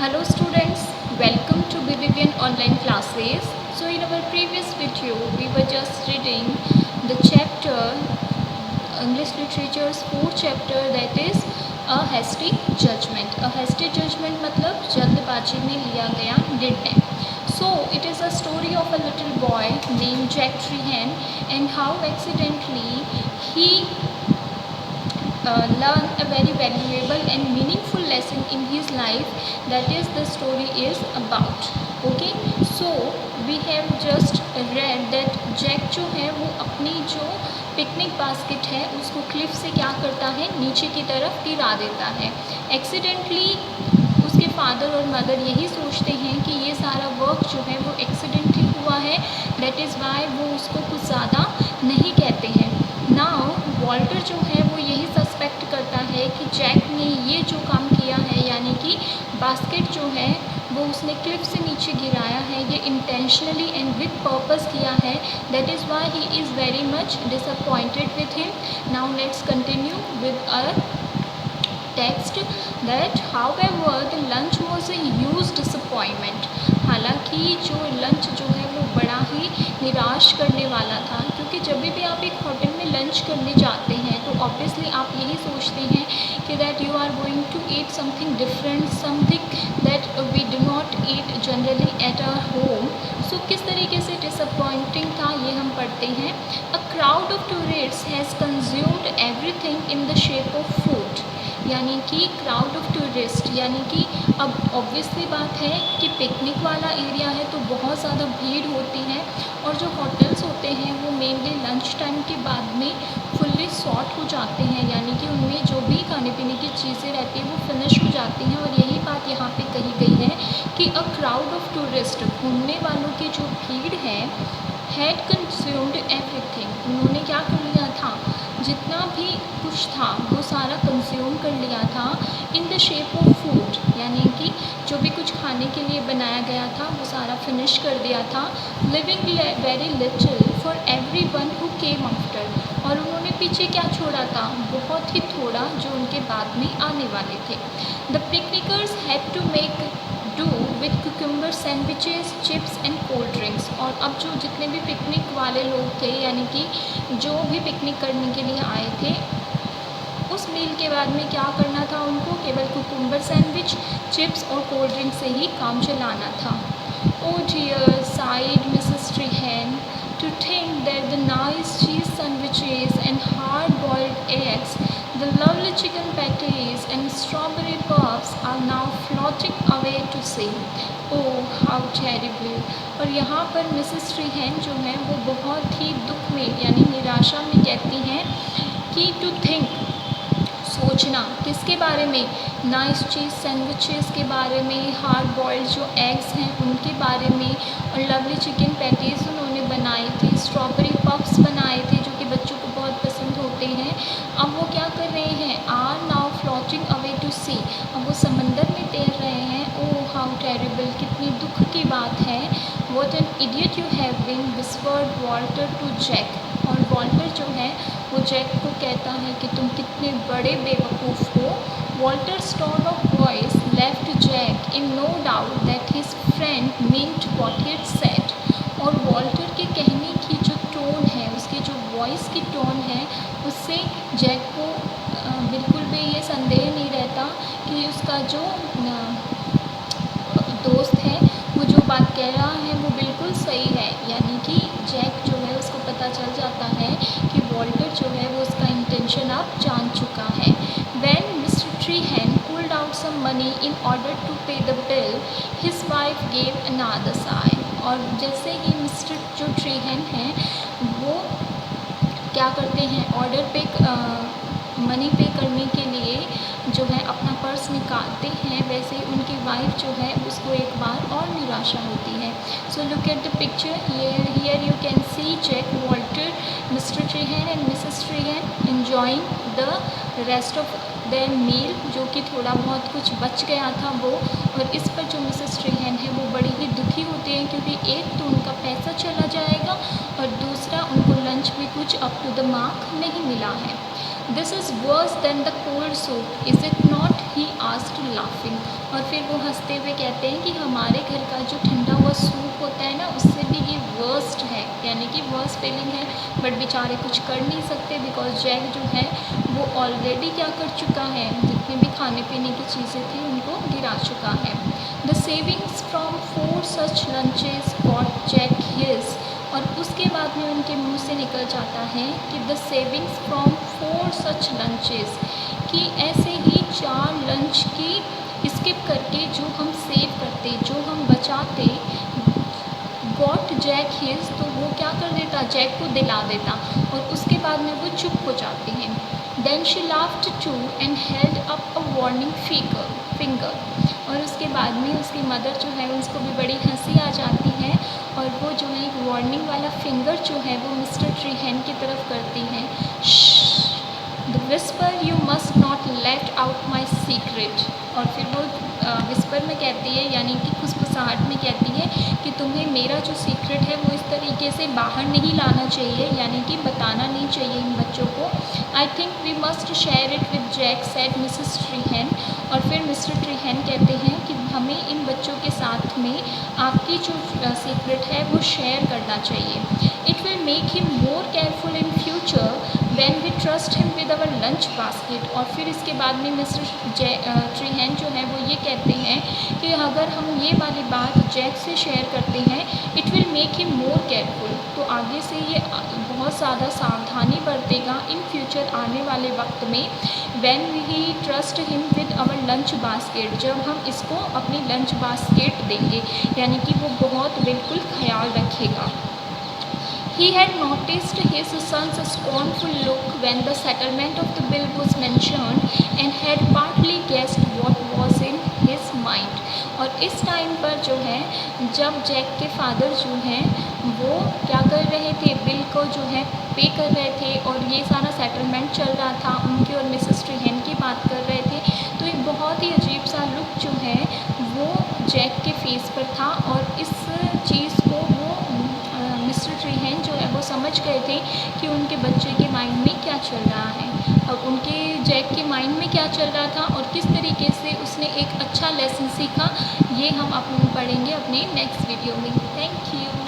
Hello students, welcome to BBBN online classes. So in our previous video, we were just reading the chapter, English Literature's fourth chapter, that is A Hasty Judgment. A Hasty Judgment मतलब जल्दबाजी में लिया गया निर्णय. So it is a story of a little boy named Jack Trehan and how accidentally he learn a very valuable and meaningful lesson in his life. That is the story is about. Okay, so we have just read that Jack जो है वो अपनी जो picnic basket है उसको Cliff से क्या करता है, नीचे की तरफ गिरा देता है. एक्सीडेंटली उसके फादर और मदर यही सोचते हैं कि ये सारा वर्क जो है वो एक्सीडेंटली हुआ है. दैट इज़ वाई वो उसको कुछ ज़्यादा नहीं कहते हैं. नाउ वॉल्टर जो है वो यही सस्पेक्ट करता है कि जैक ने ये जो काम किया है, यानी कि बास्केट जो है वो उसने क्लिफ से नीचे गिराया है, ये इंटेंशनली एंड विद पर्पस किया है. That is why he is very much disappointed with him. Now let's continue with a text that however the lunch was a huge disappointment. हालांकि जो लंच जो है वो बड़ा ही निराश करने वाला था, क्योंकि जब भी आप एक होटल में लंच करने जाते हैं तो ऑब्वियसली आप यही सोचते हैं कि that you are going to eat something different, something that we do not eat generally at our home. So किस तरीके से डिसअपॉइंटिंग था ये हम पढ़ते हैं. A crowd of tourists has consumed everything in the shape of food. यानी कि क्राउड ऑफ टूरिस्ट, यानी कि अब ऑब्वियसली बात है कि पिकनिक वाला एरिया है तो बहुत ज़्यादा भीड़ होती है, और जो होटल्स होते हैं वो मेनली लंच टाइम के बाद में फुल्ली सॉर्ट हो जाते हैं, यानी कि उनमें जो भी खाने पीने की चीज़ें रहती हैं वो फिनिश हो जाती हैं. और यही बात यहाँ पे कही गई है कि अ क्राउड ऑफ टूरिस्ट, घूमने वालों की जो भीड़ है, हैड कंज्यूम्ड एवरीथिंग, उन्होंने क्या कर लिया था, जितना भी कुछ था वो सारा कंज्यूम कर लिया था. इन द शेप ऑफ फूड, यानी कि जो भी कुछ खाने के लिए बनाया गया था वो सारा फिनिश कर दिया था. Living very little for every one who came after, और उन्होंने पीछे क्या छोड़ा था, बहुत ही थोड़ा जो उनके बाद में आने वाले थे. The picnickers had to make do with cucumber sandwiches, chips and cold drinks. और अब जो जितने भी पिकनिक वाले लोग थे, यानी कि जो भी पिकनिक करने के लिए आए थे, उस मील के बाद में क्या करना था, उनको केवल कुकुम्बर सैंडविच, चिप्स और कोल्ड ड्रिंक से ही काम चलाना था. Oh dear, said Mrs Trehan, to think that the nice cheese sandwiches and hard-boiled eggs, the lovely chicken patties and strawberry puffs are now floating away to sea. Oh, how terrible. और यहाँ पर Mrs ट्रीहैन जो है वो बहुत ही दुख में यानी निराशा में कहती हैं कि टू थिंक, सोचना, किसके बारे में, नाइस चीज़ सैंडविचेस के बारे में, हार्ड बॉइल्ड जो एग्स हैं उनके बारे में, और लवली चिकन पैटीज़ उन्होंने बनाई थी, स्ट्रॉबेरी पफ्स बनाए थे जो कि बच्चों को बहुत पसंद होते हैं. अब वो क्या कर रहे हैं, are now floating away to sea, अब वो समंदर में तैर रहे हैं. ओह हाउ टेरिबल, कितनी दुख की बात है. What an idiot you have been, whispered Walter to Jack. और वॉल्टर जो है वो जैक को कहता है कि तुम कितने बड़े बेवकूफ़ हो. Walter's tone of voice left Jack in no doubt that his friend meant what he had said. और वॉल्टर के कहने की जो टोन है, उसकी जो वॉइस की टोन है, उससे जैक को बिल्कुल भी ये संदेह नहीं रहता कि उसका जो दोस्त है वो जो बात कह रहा है वो बिल्कुल सही है. यानी कि जैक जो है उसको पता चल जाता है कि वॉल्टर जो है वो उसका इंटेंशन अब जान चुका है. When Mr Trehan pulled out some money in order to pay the bill, his wife gave another sigh. और जैसे ही मिस्टर जो ट्रीहैन हैं वो क्या करते हैं, ऑर्डर पे मनी पे करने के लिए जो है अपना पर्स निकालते हैं, वैसे ही उनकी वाइफ जो है उसको एक बार और निराशा होती है. So look at the picture here, you can see Jack, Walter, Mr Trehan and Mrs Trehan enjoying the rest of their meal, जो कि थोड़ा बहुत कुछ बच गया था वो. और इस पर जो मिसेस ट्रीहैन है वो बड़ी ही दुखी होती हैं, क्योंकि एक तो उनका पैसा चला जाएगा और दूसरा उनको लंच भी कुछ अप टू द मार्क नहीं मिला है. This is worse than the cold soup, is it not? He asked laughing. और फिर वो हंसते हुए कहते हैं कि हमारे घर का जो ठंडा हुआ सूप होता है ना, उससे भी ये वर्स्ट है, यानी कि वर्स्ट फीलिंग है। बट बेचारे कुछ कर नहीं सकते बिकॉज जैक जो है वो ऑलरेडी क्या कर चुका है, जितने भी खाने पीने की चीज़ें थी उनको गिरा चुका है। The savings from 4 such lunches got Jack his, और उसके बाद में उनके मुंह से निकल जाता है कि the savings from 4 such lunches, कि ऐसे ही 4 लंच की स्किप करके जो हम सेव करते, जो हम बचाते, गॉट जैक हिज, तो वो क्या कर देता, जैक को दिला देता, और उसके बाद में वो चुप हो जाते हैं। Then she laughed too and held up a warning finger, और उसके बाद में उसकी मदर जो है उसको भी बड़ी हंसी आ जाती है, और वो जो है एक वार्निंग वाला फिंगर जो है वो मिस्टर ट्रीहेन की तरफ करती हैं। The whisper you must not let out my secret, और फिर वो विस्पर में कहती है, यानी कि खुसखुसाहट में कहती है कि तुम्हें मेरा जो सीक्रेट है वो इस तरीके से बाहर नहीं लाना चाहिए, यानी कि बताना नहीं चाहिए इन बच्चों को। I think we must share it with Jack, said Mrs Trehan, और फिर मिस्टर ट्रीहेन कहते हैं कि हमें इन बच्चों के साथ में आपकी जो सीक्रेट है वो शेयर करना चाहिए। It will make him more careful in future when we trust him with our lunch basket, और फिर इसके बाद में मिस्टर ट्रीहेन जो है वो ये कहते हैं कि अगर हम ये वाली बात जैक से शेयर करते हैं, it will make him more careful, तो आगे से ये बहुत ज़्यादा सावधानी बरतेगा इन फ्यूचर आने वाले वक्त में। When we trust him with our lunch basket, जब हम इसको अपनी लंच बास्केट देंगे, यानी कि वो बहुत बिल्कुल ख्याल रखेगा। He had noticed his son's scornful look when the settlement of the bill was mentioned and had partly guessed what was in his mind. और इस टाइम पर जो है, जब जैक के फादर जो हैं वो क्या कर रहे थे, बिल को जो है पे कर रहे थे, और ये सारा सेटलमेंट चल रहा था, उनकी और मिसेस ट्रीहेन की बात कर रहे थे, तो एक बहुत ही अजीब सा लुक जो है वो जैक के फेस पर था, और इस चीज़ को वो मिस्टर ट्रीहेन जो है वो समझ गए थे कि उनके बच्चे के माइंड में क्या चल रहा है, और उनके जैक के माइंड में क्या चल रहा था और किस तरीके से उसने एक अच्छा लेसन सीखा, ये हम पढ़ेंगे अपने नेक्स्ट वीडियो में। Thank you.